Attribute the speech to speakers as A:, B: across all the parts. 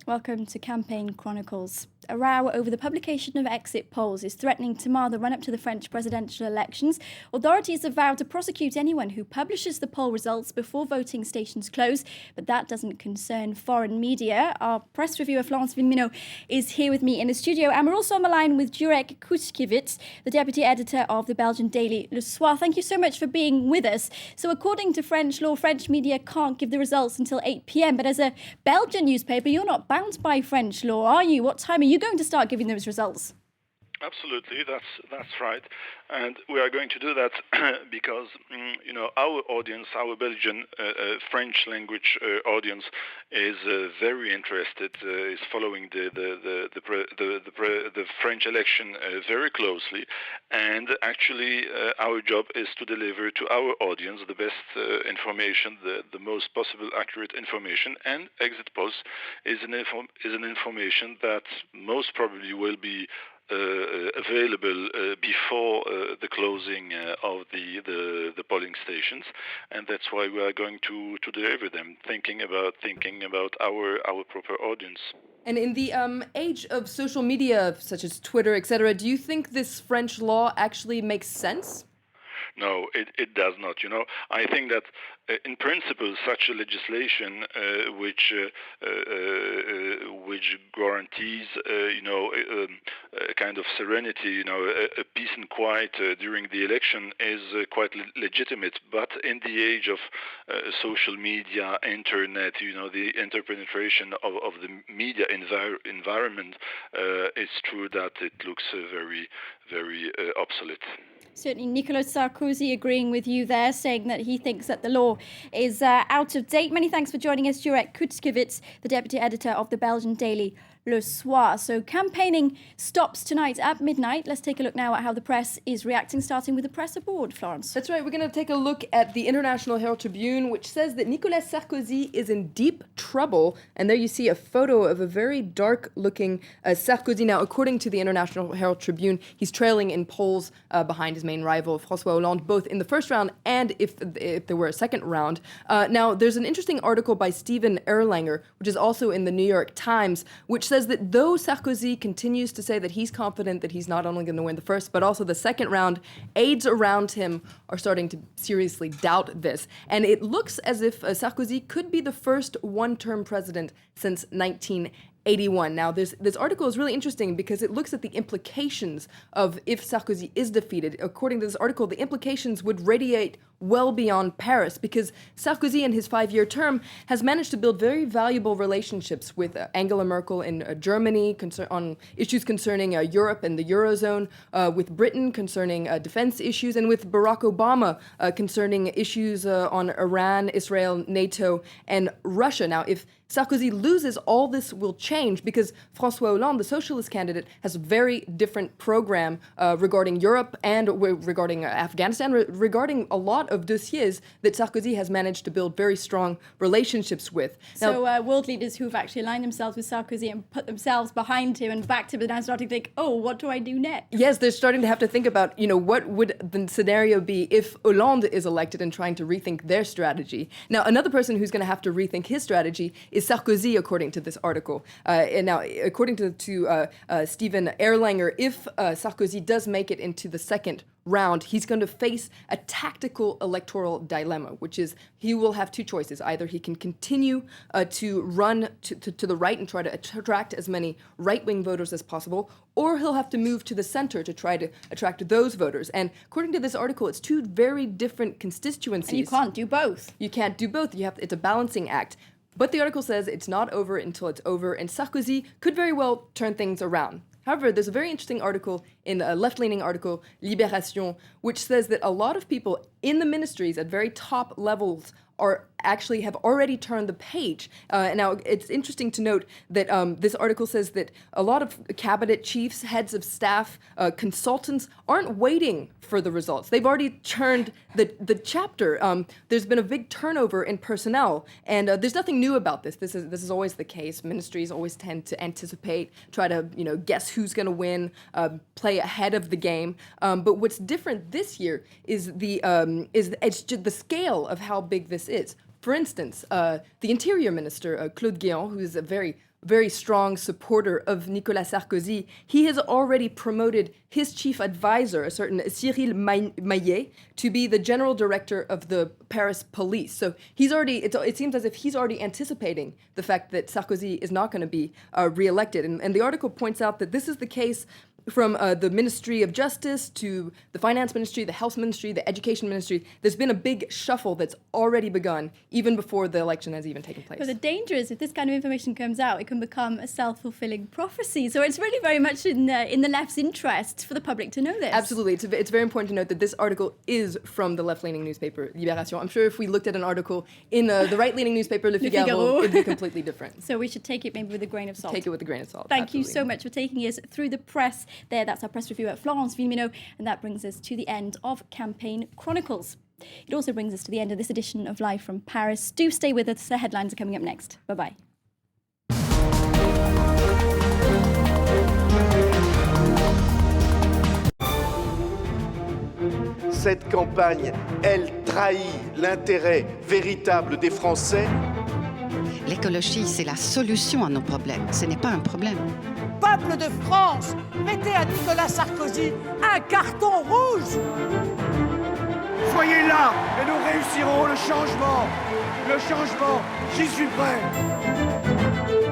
A: Welcome to Campaign Chronicles. A row over the publication of exit polls is threatening to mar the run-up to the French presidential elections. Authorities have vowed to prosecute anyone who publishes the poll results before voting stations close, but that doesn't concern foreign media. Our press reviewer Florence Vimino is here with me in the studio, and we're also on the line with Jurek Kuczkiewicz, the deputy editor of the Belgian daily Le Soir. Thank you so much for being with us. So according to French law, French media can't give the results until 8 p.m, but as a Belgian newspaper, you're not bound by French law, are you? What time are you going to start giving those results?
B: Absolutely, that's right, and we are going to do that because our audience, our Belgian French language audience, is very interested, is following the French election very closely, and actually our job is to deliver to our audience the best information, the most possible accurate information, and exit polls is an information that most probably will be available before the closing of the polling stations, and that's why we are going to deliver them, thinking about our proper audience.
C: And in the age of social media, such as Twitter, etc., do you think this French law actually makes sense?
B: No, it does not. I think that in principle, such a legislation which guarantees, a kind of serenity, a peace and quiet during the election is quite legitimate. But in the age of social media, internet, the interpenetration of the media environment, it's true that it looks very, very obsolete.
A: Certainly, Nicolas Sarkozy agreeing with you there, saying that he thinks that the law is out of date. Many thanks for joining us, Jurek Kuczkiewicz, the deputy editor of the Belgian daily Le Soir. So campaigning stops tonight at midnight. Let's take a look now at how the press is reacting, starting with the press abroad, Florence.
C: That's right. We're going to take a look at the International Herald Tribune, which says that Nicolas Sarkozy is in deep trouble. And there you see a photo of a very dark-looking Sarkozy. Now, according to the International Herald Tribune, he's trailing in polls behind his main rival, François Hollande, both in the first round and if there were a second round. Now, there's an interesting article by Stephen Erlanger, which is also in the New York Times, which says that though Sarkozy continues to say that he's confident that he's not only going to win the first, but also the second round, aides around him are starting to seriously doubt this. And it looks as if Sarkozy could be the first one-term president since 1981. Now, this article is really interesting because it looks at the implications of if Sarkozy is defeated. According to this article, the implications would radiate well beyond Paris, because Sarkozy in his 5-year term has managed to build very valuable relationships with Angela Merkel in Germany on issues concerning Europe and the Eurozone, with Britain concerning defense issues, and with Barack Obama concerning issues on Iran, Israel, NATO, and Russia. Now, if Sarkozy loses, all this will change because François Hollande, the socialist candidate, has a very different program regarding Europe and regarding Afghanistan, regarding a lot of dossiers that Sarkozy has managed to build very strong relationships with.
A: So world leaders who've actually aligned themselves with Sarkozy and put themselves behind him and backed him are now starting to think, oh, what do I do next?
C: Yes, they're starting to have to think about, what would the scenario be if Hollande is elected, and trying to rethink their strategy. Now, another person who's going to have to rethink his strategy is Sarkozy, according to this article. And now, according to Stephen Erlanger, if Sarkozy does make it into the second round, he's going to face a tactical electoral dilemma, which is he will have two choices. Either he can continue to run to the right and try to attract as many right-wing voters as possible, or he'll have to move to the center to try to attract those voters. And according to this article, it's two very different constituencies.
A: And you can't do both.
C: You can't do both. It's a balancing act. But the article says it's not over until it's over, and Sarkozy could very well turn things around. However, there's a very interesting article in a left-leaning article, Libération, which says that a lot of people in the ministries at very top levels have already turned the page. Now, it's interesting to note that this article says that a lot of cabinet chiefs, heads of staff, consultants aren't waiting for the results. They've already turned the chapter. There's been a big turnover in personnel, and there's nothing new about this. This is always the case. Ministries always tend to anticipate, try to guess who's going to win, play ahead of the game. But what's different this year is the scale of how big this is. For instance, the Interior Minister, Claude Guéant, who is a very strong supporter of Nicolas Sarkozy, he has already promoted his chief advisor, a certain Cyril Maillet, to be the general director of the Paris police. So it seems as if he's already anticipating the fact that Sarkozy is not going to be re-elected. And the article points out that this is the case from the Ministry of Justice to the Finance Ministry, the Health Ministry, the Education Ministry. There's been a big shuffle that's already begun, even before the election has even taken place.
A: But the danger is if this kind of information comes out, it can become a self-fulfilling prophecy. So it's really very much in the left's interest for the public to know this.
C: Absolutely. It's very important to note that this article is from the left-leaning newspaper, Libération. I'm sure if we looked at an article in the right-leaning newspaper, Le Figaro, it'd be completely different.
A: So we should take it maybe with a grain of salt.
C: Take it with a grain of salt.
A: Thank
C: Absolutely.
A: you so much for taking us through the press there. That's our press review at Florence Villemino, and that brings us to the end of Campaign Chronicles. It also brings us to the end of this edition of Live from Paris. Do stay with us. The headlines are coming up next. Bye-bye.
D: Cette campagne, elle trahit l'intérêt véritable des Français.
E: L'écologie, c'est la solution à nos problèmes. Ce n'est pas un problème.
F: Peuple de France, mettez à Nicolas Sarkozy un carton rouge.
D: Soyez là et nous réussirons le changement. Le changement, j'y suis prêt.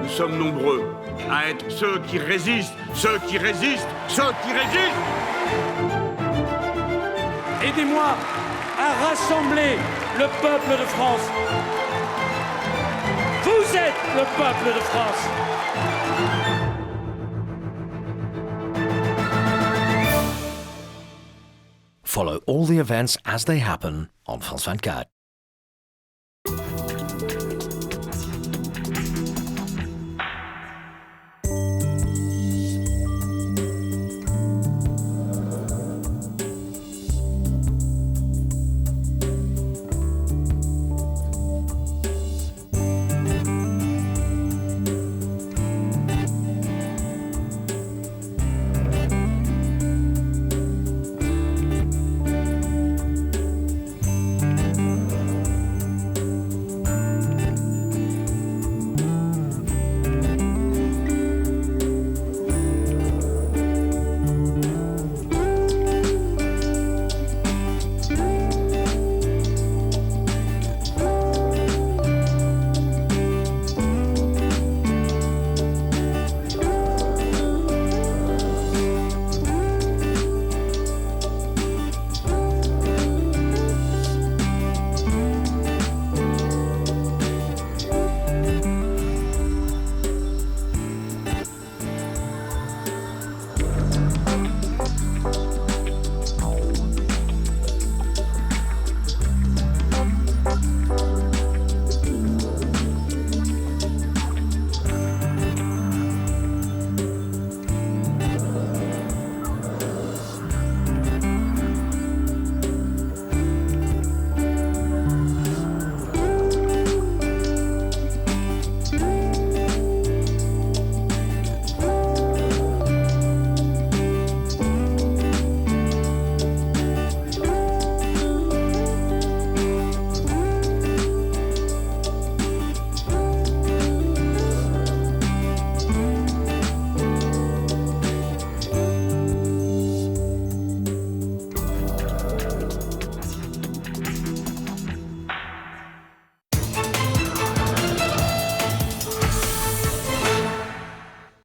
G: Nous sommes nombreux à être ceux qui résistent, ceux qui résistent, ceux qui résistent.
F: Aidez-moi à rassembler le peuple de France. Vous êtes le peuple de France.
H: Follow all the events as they happen on France 24.